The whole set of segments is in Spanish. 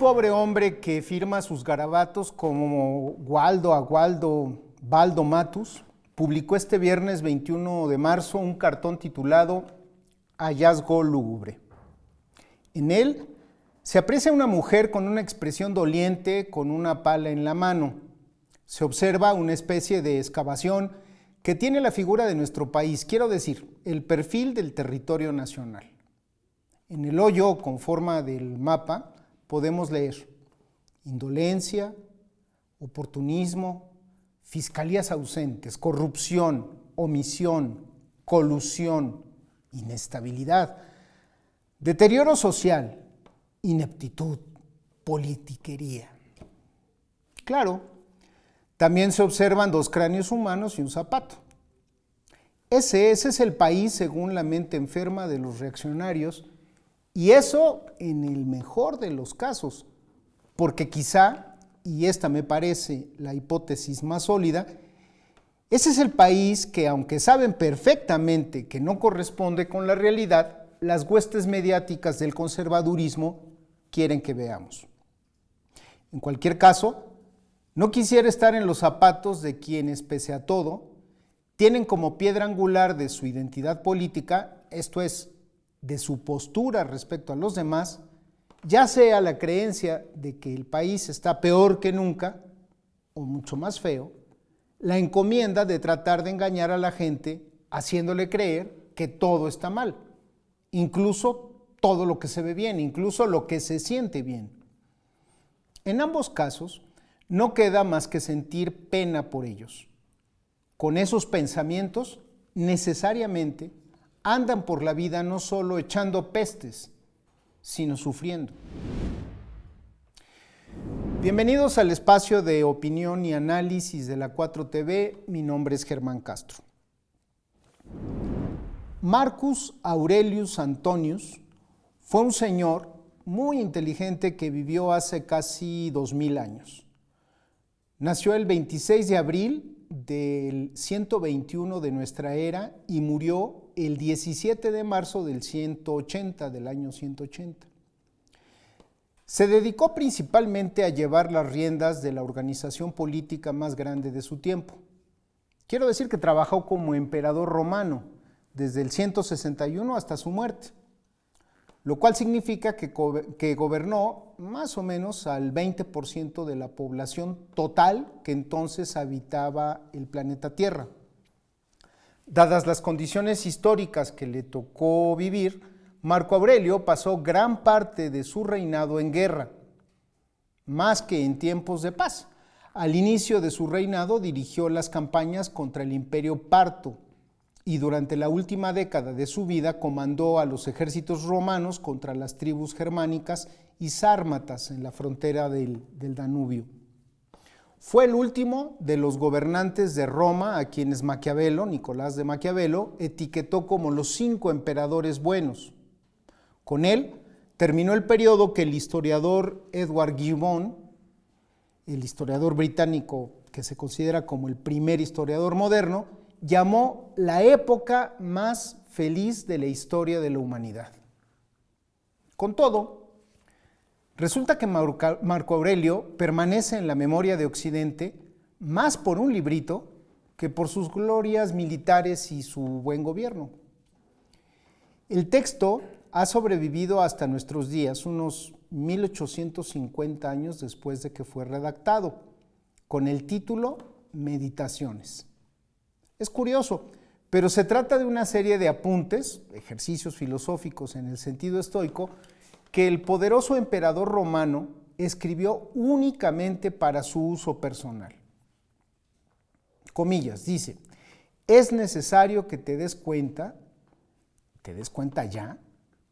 pobre hombre que firma sus garabatos como Waldo, Agualdo, Baldo Matus, publicó este viernes 21 de marzo un cartón titulado Hallazgo lúgubre. En él se aprecia una mujer con una expresión doliente, con una pala en la mano. Se observa una especie de excavación que tiene la figura de nuestro país, quiero decir, el perfil del territorio nacional. En el hoyo con forma del mapa podemos leer indolencia, oportunismo, fiscalías ausentes, corrupción, omisión, colusión, inestabilidad, deterioro social, ineptitud, politiquería. Claro, también se observan dos cráneos humanos y un zapato. Ese es el país según la mente enferma de los reaccionarios, y eso en el mejor de los casos, porque quizá, y esta me parece la hipótesis más sólida, ese es el país que, aunque saben perfectamente que no corresponde con la realidad, las huestes mediáticas del conservadurismo quieren que veamos. En cualquier caso, no quisiera estar en los zapatos de quienes, pese a todo, tienen como piedra angular de su identidad política, esto es, de su postura respecto a los demás, ya sea la creencia de que el país está peor que nunca, o mucho más feo, la encomienda de tratar de engañar a la gente haciéndole creer que todo está mal, incluso todo lo que se ve bien, incluso lo que se siente bien. En ambos casos, no queda más que sentir pena por ellos. Con esos pensamientos, necesariamente, andan por la vida no solo echando pestes, sino sufriendo. Bienvenidos al espacio de opinión y análisis de la 4TV. Mi nombre es Germán Castro. Marcus Aurelius Antonius fue un señor muy inteligente que vivió hace casi 2000 años. Nació el 26 de abril del 121 de nuestra era y murió el 17 de marzo del 180, del año 180. Se dedicó principalmente a llevar las riendas de la organización política más grande de su tiempo. Quiero decir que trabajó como emperador romano desde el 161 hasta su muerte, lo cual significa que gobernó más o menos al 20% de la población total que entonces habitaba el planeta Tierra. Dadas las condiciones históricas que le tocó vivir, Marco Aurelio pasó gran parte de su reinado en guerra, más que en tiempos de paz. Al inicio de su reinado dirigió las campañas contra el Imperio Parto y durante la última década de su vida comandó a los ejércitos romanos contra las tribus germánicas y sármatas en la frontera del Danubio. Fue el último de los gobernantes de Roma a quienes Maquiavelo, Nicolás de Maquiavelo, etiquetó como los 5 emperadores buenos. Con él terminó el periodo que el historiador Edward Gibbon, el historiador británico que se considera como el primer historiador moderno, llamó la época más feliz de la historia de la humanidad. Con todo, resulta que Marco Aurelio permanece en la memoria de Occidente más por un librito que por sus glorias militares y su buen gobierno. El texto ha sobrevivido hasta nuestros días, unos 1850 años después de que fue redactado, con el título Meditaciones. Es curioso, pero se trata de una serie de apuntes, ejercicios filosóficos en el sentido estoico, que el poderoso emperador romano escribió únicamente para su uso personal. Comillas, dice, es necesario que te des cuenta ya,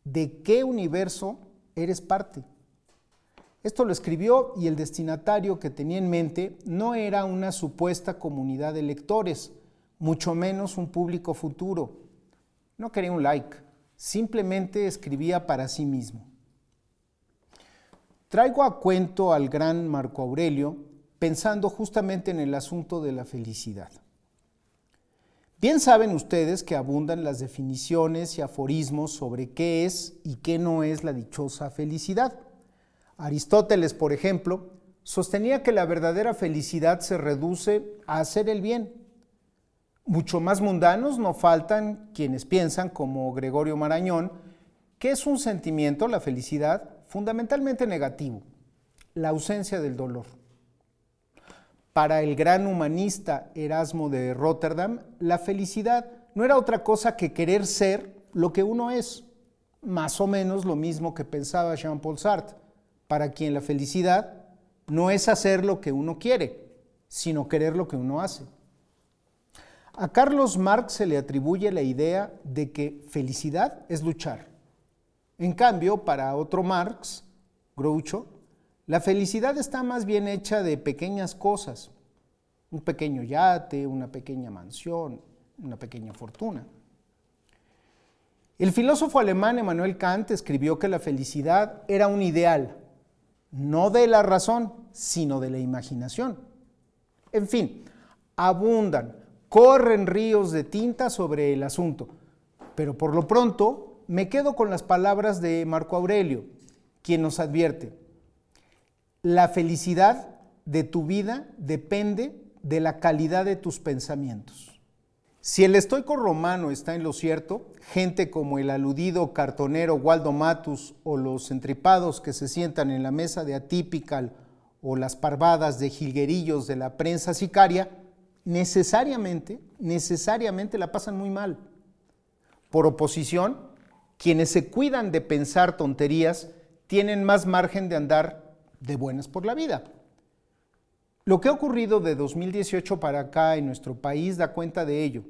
de qué universo eres parte. Esto lo escribió y el destinatario que tenía en mente no era una supuesta comunidad de lectores, mucho menos un público futuro. No quería un like, simplemente escribía para sí mismo. Traigo a cuento al gran Marco Aurelio pensando justamente en el asunto de la felicidad. Bien saben ustedes que abundan las definiciones y aforismos sobre qué es y qué no es la dichosa felicidad. Aristóteles, por ejemplo, sostenía que la verdadera felicidad se reduce a hacer el bien. Mucho más mundanos no faltan quienes piensan, como Gregorio Marañón, que es un sentimiento, la felicidad, fundamentalmente negativo, la ausencia del dolor. Para el gran humanista Erasmo de Róterdam, la felicidad no era otra cosa que querer ser lo que uno es, más o menos lo mismo que pensaba Jean-Paul Sartre, para quien la felicidad no es hacer lo que uno quiere, sino querer lo que uno hace. A Carlos Marx se le atribuye la idea de que felicidad es luchar. En cambio, para otro Marx, Groucho, la felicidad está más bien hecha de pequeñas cosas, un pequeño yate, una pequeña mansión, una pequeña fortuna. El filósofo alemán Immanuel Kant escribió que la felicidad era un ideal, no de la razón, sino de la imaginación. En fin, abundan, corren ríos de tinta sobre el asunto, pero por lo pronto me quedo con las palabras de Marco Aurelio, quien nos advierte: la felicidad de tu vida depende de la calidad de tus pensamientos. Si el estoico romano está en lo cierto, gente como el aludido cartonero Waldo Matus o los entripados que se sientan en la mesa de Atypical o las parvadas de jilguerillos de la prensa sicaria, necesariamente la pasan muy mal. Por oposición, quienes se cuidan de pensar tonterías tienen más margen de andar de buenas por la vida. Lo que ha ocurrido de 2018 para acá en nuestro país da cuenta de ello.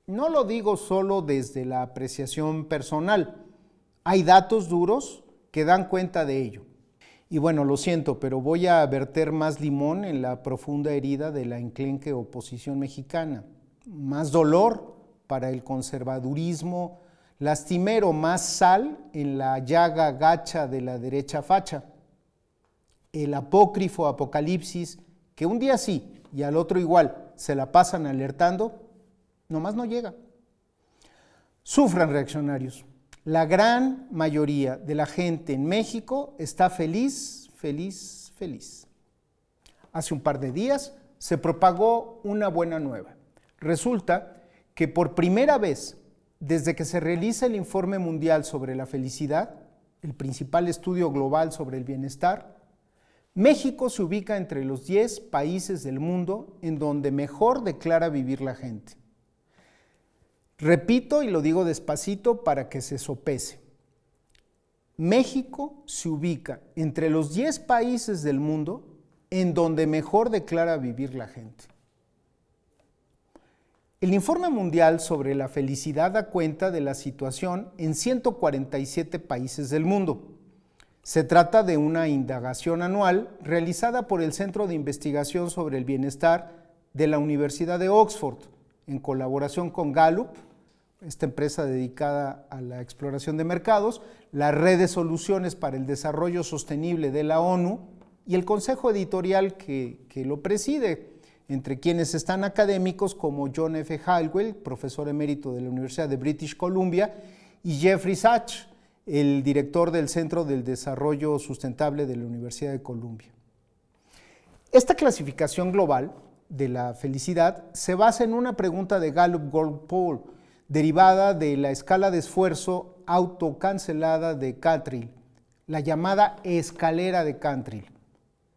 No lo digo solo desde la apreciación personal. Hay datos duros que dan cuenta de ello. Y bueno, lo siento, pero voy a verter más limón en la profunda herida de la enclenque oposición mexicana. Más dolor para el conservadurismo lastimero, más sal en la llaga gacha de la derecha facha. El apócrifo Apocalipsis, que un día sí y al otro igual se la pasan alertando, nomás no llega. Sufran, reaccionarios. La gran mayoría de la gente en México está feliz. Hace un par de días se propagó una buena nueva. Resulta que por primera vez desde que se realiza el Informe Mundial sobre la Felicidad, el principal estudio global sobre el bienestar, México se ubica entre los 10 países del mundo en donde mejor declara vivir la gente. Repito y lo digo despacito para que se sopese. México se ubica entre los 10 países del mundo en donde mejor declara vivir la gente. El Informe Mundial sobre la Felicidad da cuenta de la situación en 147 países del mundo. Se trata de una indagación anual realizada por el Centro de Investigación sobre el Bienestar de la Universidad de Oxford, en colaboración con Gallup, esta empresa dedicada a la exploración de mercados, la Red de Soluciones para el Desarrollo Sostenible de la ONU y el consejo editorial que lo preside, entre quienes están académicos como John F. Hallwell, profesor emérito de la Universidad de British Columbia, y Jeffrey Sachs, el director del Centro del Desarrollo Sustentable de la Universidad de Columbia. Esta clasificación global de la felicidad se basa en una pregunta de Gallup World Poll, derivada de la escala de esfuerzo autocancelada de Cantril, la llamada escalera de Cantril.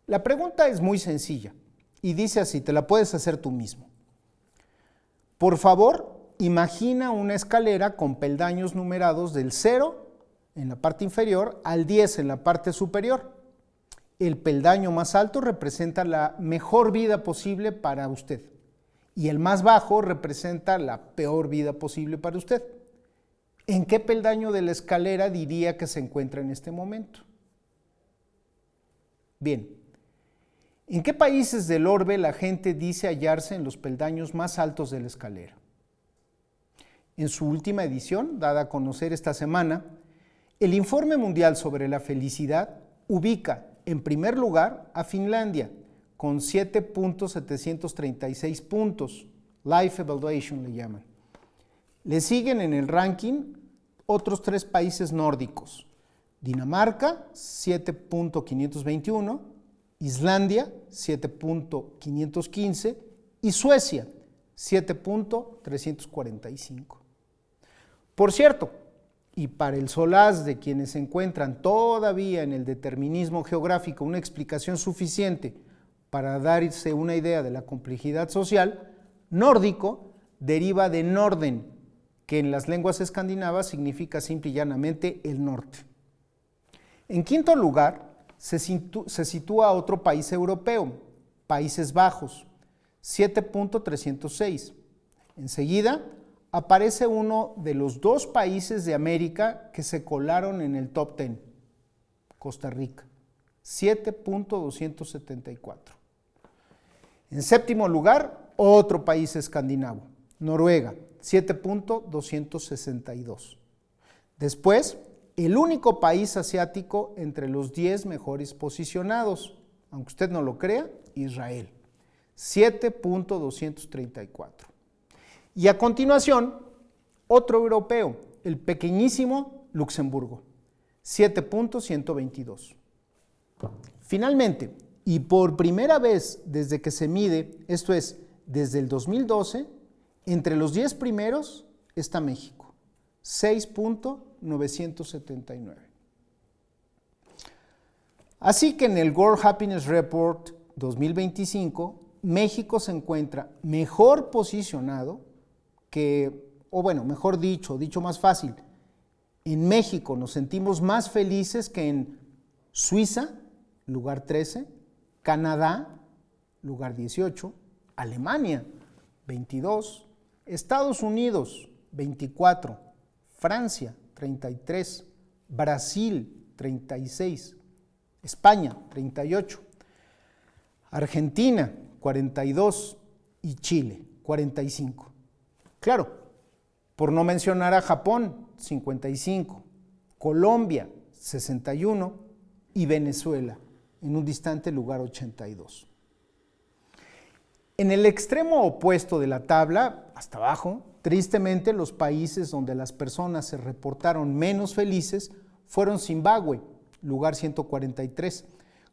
La pregunta es muy sencilla y dice así, te la puedes hacer tú mismo. Por favor, imagina una escalera con peldaños numerados del 0 en la parte inferior al 10 en la parte superior. El peldaño más alto representa la mejor vida posible para usted y el más bajo representa la peor vida posible para usted. ¿En qué peldaño de la escalera diría que se encuentra en este momento? Bien, ¿en qué países del orbe la gente dice hallarse en los peldaños más altos de la escalera? En su última edición, dada a conocer esta semana, el Informe Mundial sobre la Felicidad ubica en primer lugar a Finlandia con 7.736 puntos, Life Evaluation le llaman. Le siguen en el ranking otros 3 países nórdicos, Dinamarca 7.521, Islandia 7.515 y Suecia 7.345. Por cierto, y para el solaz de quienes encuentran todavía en el determinismo geográfico una explicación suficiente para darse una idea de la complejidad social, nórdico deriva de Norden, que en las lenguas escandinavas significa simple y llanamente el norte. En quinto lugar, se sitúa otro país europeo, Países Bajos, 7.306. Enseguida, aparece uno de los dos países de América que se colaron en el top 10, Costa Rica, 7.274. En séptimo lugar, otro país escandinavo, Noruega, 7.262. Después, el único país asiático entre los 10 mejores posicionados, aunque usted no lo crea, Israel, 7.234. Y a continuación, otro europeo, el pequeñísimo Luxemburgo, 7.122. Finalmente, y por primera vez desde que se mide, esto es, desde el 2012, entre los 10 primeros está México, 6.979. Así que en el World Happiness Report 2025, México se encuentra mejor posicionado mejor dicho más fácil, en México nos sentimos más felices que en Suiza, lugar 13, Canadá, lugar 18, Alemania, 22, Estados Unidos, 24, Francia, 33, Brasil, 36, España, 38, Argentina, 42 y Chile, 45. Claro, por no mencionar a Japón, 55, Colombia, 61 y Venezuela, en un distante lugar 82. En el extremo opuesto de la tabla, hasta abajo, tristemente los países donde las personas se reportaron menos felices fueron Zimbabue, lugar 143,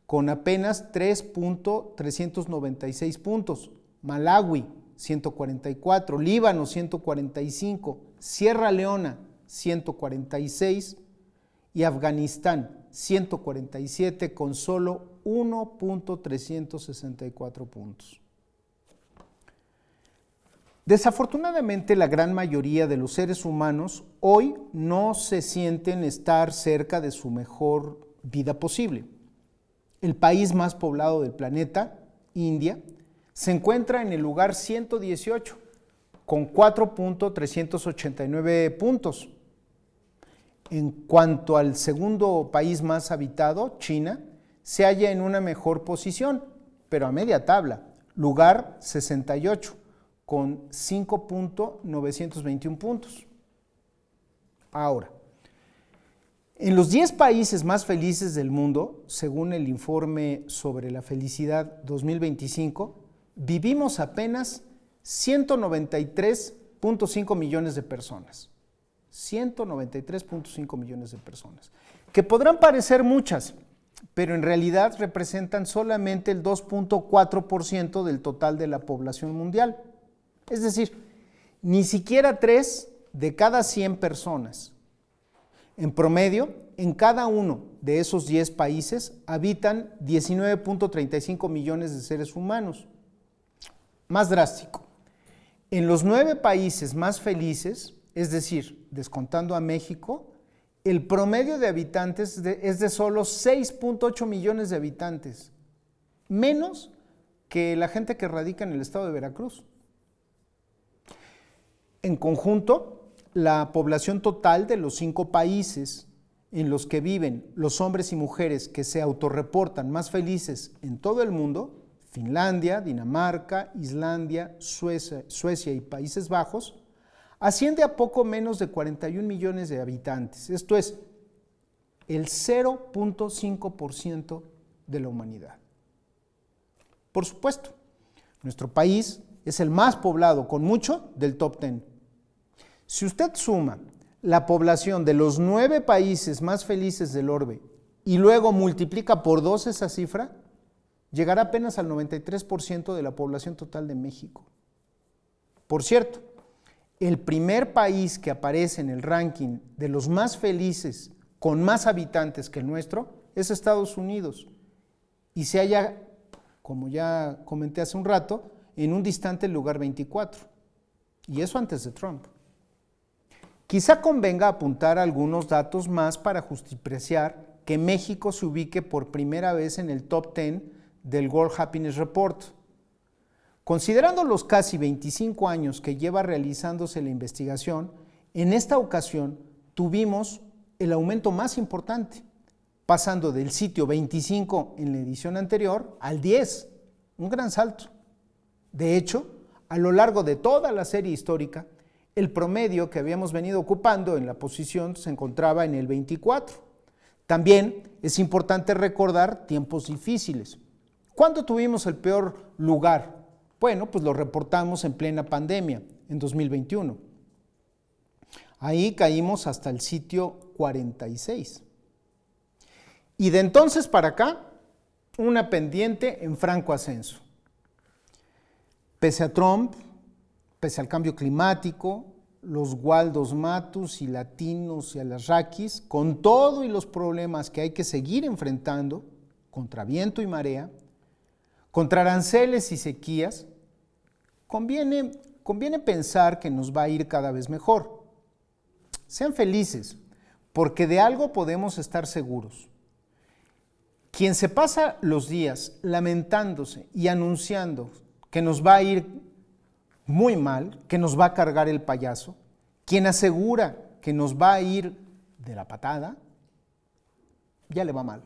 con apenas 3.396 puntos, Malawi, 144, Líbano, 145, Sierra Leona, 146 y Afganistán, 147, con solo 1.364 puntos. Desafortunadamente, la gran mayoría de los seres humanos hoy no se sienten estar cerca de su mejor vida posible. El país más poblado del planeta, India, se encuentra en el lugar 118, con 4.389 puntos. En cuanto al segundo país más habitado, China, se halla en una mejor posición, pero a media tabla, lugar 68, con 5.921 puntos. Ahora, en los 10 países más felices del mundo, según el informe sobre la felicidad 2025, vivimos apenas 193.5 millones de personas. 193.5 millones de personas, que podrán parecer muchas, pero en realidad representan solamente el 2.4% del total de la población mundial. Es decir, ni siquiera 3 de cada 100 personas. En promedio, en cada uno de esos 10 países habitan 19.35 millones de seres humanos. Más drástico, en los 9 países más felices, es decir, descontando a México, el promedio de habitantes es de solo 6.8 millones de habitantes, menos que la gente que radica en el estado de Veracruz. En conjunto, la población total de los 5 países en los que viven los hombres y mujeres que se autorreportan más felices en todo el mundo, Finlandia, Dinamarca, Islandia, Suecia y Países Bajos, asciende a poco menos de 41 millones de habitantes. Esto es el 0.5% de la humanidad. Por supuesto, nuestro país es el más poblado, con mucho, del top 10. Si usted suma la población de los 9 países más felices del orbe y luego multiplica por 2 esa cifra, llegará apenas al 93% de la población total de México. Por cierto, el primer país que aparece en el ranking de los más felices con más habitantes que el nuestro es Estados Unidos y se halla, como ya comenté hace un rato, en un distante lugar 24, y eso antes de Trump. Quizá convenga apuntar algunos datos más para justipreciar que México se ubique por primera vez en el top 10 del World Happiness Report. Considerando los casi 25 años que lleva realizándose la investigación, en esta ocasión tuvimos el aumento más importante, pasando del sitio 25 en la edición anterior al 10, un gran salto. De hecho, a lo largo de toda la serie histórica, el promedio que habíamos venido ocupando en la posición se encontraba en el 24. También es importante recordar tiempos difíciles. ¿Cuándo tuvimos el peor lugar? Bueno, pues lo reportamos en plena pandemia, en 2021. Ahí caímos hasta el sitio 46. Y de entonces para acá, una pendiente en franco ascenso. Pese a Trump, pese al cambio climático, los Waldos Matus y Latinos y Alasrakis, con todo y los problemas que hay que seguir enfrentando, contra viento y marea, contra aranceles y sequías, conviene pensar que nos va a ir cada vez mejor. Sean felices, porque de algo podemos estar seguros. Quien se pasa los días lamentándose y anunciando que nos va a ir muy mal, que nos va a cargar el payaso, quien asegura que nos va a ir de la patada, ya le va mal.